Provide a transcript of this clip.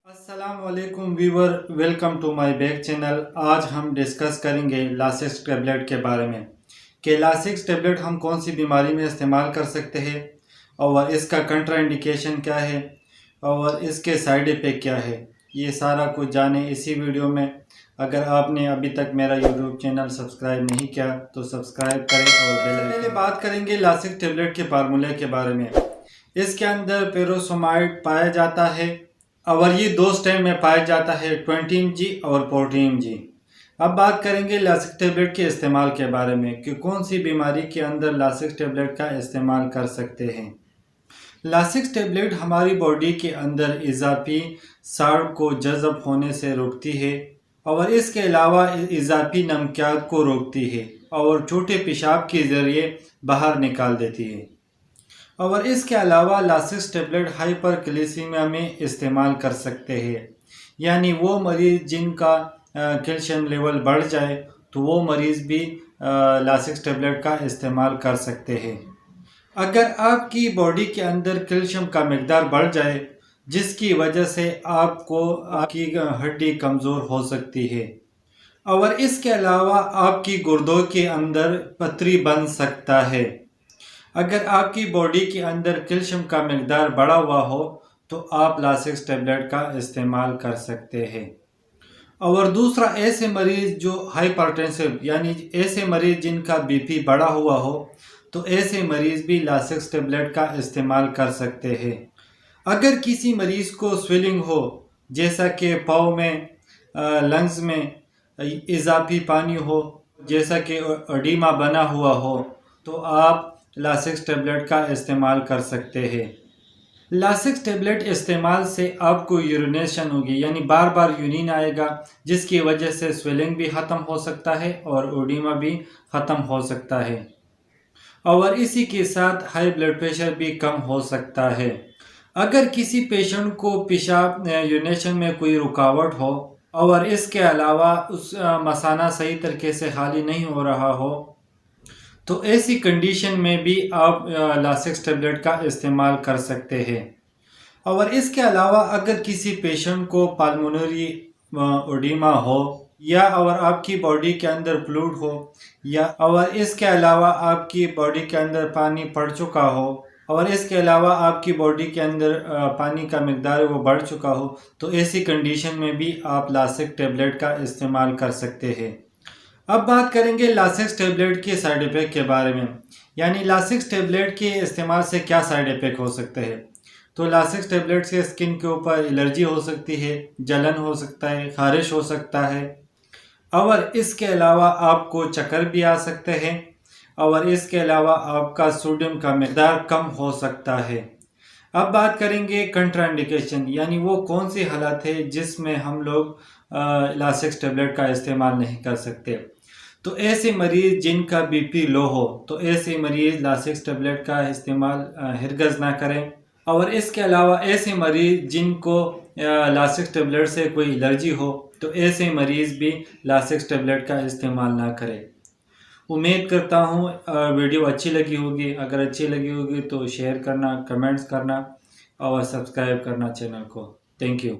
अस्सलामुअलैकुम viewer, welcome to my back channel. आज हम डिस्कस करेंगे लासिक्स टेबलेट के बारे में कि लासिक्स टेबलेट हम कौन सी बीमारी में इस्तेमाल कर सकते हैं और इसका कंट्राइंडिकेशन क्या है और इसके साइड इफ़ेक्ट क्या है। ये सारा कुछ जाने इसी वीडियो में। अगर आपने अभी तक मेरा यूट्यूब चैनल सब्सक्राइब नहीं किया तो सब्सक्राइब करें और पहले बात करेंगे लासिक्स टेबलेट के फार्मूले के बारे में। इसके अंदर पेरोसोमाइड पाया जाता है और ये दो स्ट्रेन में पाया जाता है, 20 mg और 40 mg। अब बात करेंगे लासिक्स टेबलेट के इस्तेमाल के बारे में कि कौन सी बीमारी के अंदर लासिक्स टेबलेट का इस्तेमाल कर सकते हैं। लासिक्स टेबलेट हमारी बॉडी के अंदर इजाफी साल्ट को जज़ब होने से रोकती है और इसके अलावा इजाफी नमकियात को रोकती है और छोटे पेशाब के ज़रिए बाहर निकाल देती है। और इसके अलावा लासिक्स टेबलेट हाइपरकैल्सीमिया में इस्तेमाल कर सकते हैं, यानी वो मरीज़ जिनका कैल्शियम लेवल बढ़ जाए तो वो मरीज़ भी लासिक्स टेबलेट का इस्तेमाल कर सकते हैं। अगर आपकी बॉडी के अंदर कैल्शियम का मकदार बढ़ जाए जिसकी वजह से आपकी हड्डी कमज़ोर हो सकती है और इसके अलावा आपकी गुर्दों के अंदर पथरी बन सकता है। अगर आपकी बॉडी के अंदर कैल्शियम का मकदार बढ़ा हुआ हो तो आप लासिक्स टेबलेट का इस्तेमाल कर सकते हैं। और दूसरा, ऐसे मरीज़ जो हाइपरटेंसिव यानी ऐसे मरीज़ जिनका बीपी बढ़ा हुआ हो तो ऐसे मरीज़ भी लासिक्स टेबलेट का इस्तेमाल कर सकते हैं। अगर किसी मरीज़ को स्वेलिंग हो, जैसा कि पाँव में, लंग्स में इजाफी पानी हो, जैसा कि एडिमा बना हुआ हो, तो आप लासिक्स टेबलेट का इस्तेमाल कर सकते हैं। लासिक्स टेबलेट इस्तेमाल से आपको यूरिनेशन होगी, यानी बार बार यूरिन आएगा जिसकी वजह से स्वेलिंग भी ख़त्म हो सकता है और एडिमा भी ख़त्म हो सकता है और इसी के साथ हाई ब्लड प्रेशर भी कम हो सकता है। अगर किसी पेशेंट को पेशाब यूरिनेशन में कोई रुकावट हो और इसके अलावा उस मसाना सही तरीके से खाली नहीं हो रहा हो तो ऐसी कंडीशन में भी आप लासिक्स टेबलेट का इस्तेमाल कर सकते हैं। और इसके अलावा अगर किसी पेशेंट को पल्मोनरी एडिमा हो या और आपकी बॉडी के अंदर फ्लूइड हो या और इसके अलावा आपकी बॉडी के अंदर पानी पड़ चुका हो और इसके अलावा आपकी बॉडी के अंदर पानी का मकदार वो बढ़ चुका हो तो ऐसी कंडीशन में भी आप लासिक्स टेबलेट का इस्तेमाल कर सकते हैं। अब बात करेंगे लासिक्स टेबलेट के साइड इफ़ेक्ट के बारे में, यानी लासिक्स टेबलेट के इस्तेमाल से क्या साइड इफ़ेक्ट हो सकते हैं। तो लासिक्स टेबलेट से स्किन के ऊपर एलर्जी हो सकती है, जलन हो सकता है, खारिश हो सकता है और इसके अलावा आपको चक्कर भी आ सकते हैं और इसके अलावा आपका सोडियम का मकदार कम हो सकता है। अब बात करेंगे कंट्राइंडिकेशन, यानी वो कौन सी हालत है जिसमें हम लोग लासिक्स टेबलेट का इस्तेमाल नहीं कर सकते। तो ऐसे मरीज़ जिनका बीपी लो हो तो ऐसे मरीज़ लासिक्स टेबलेट का इस्तेमाल हरगिज़ ना करें और इसके अलावा ऐसे मरीज़ जिनको लासिक्स टेबलेट से कोई एलर्जी हो तो ऐसे मरीज़ भी लासिक्स टेबलेट का इस्तेमाल ना करें। उम्मीद करता हूँ वीडियो अच्छी लगी होगी। अगर अच्छी लगी होगी तो शेयर करना, कमेंट्स करना और सब्सक्राइब करना चैनल को। Thank you.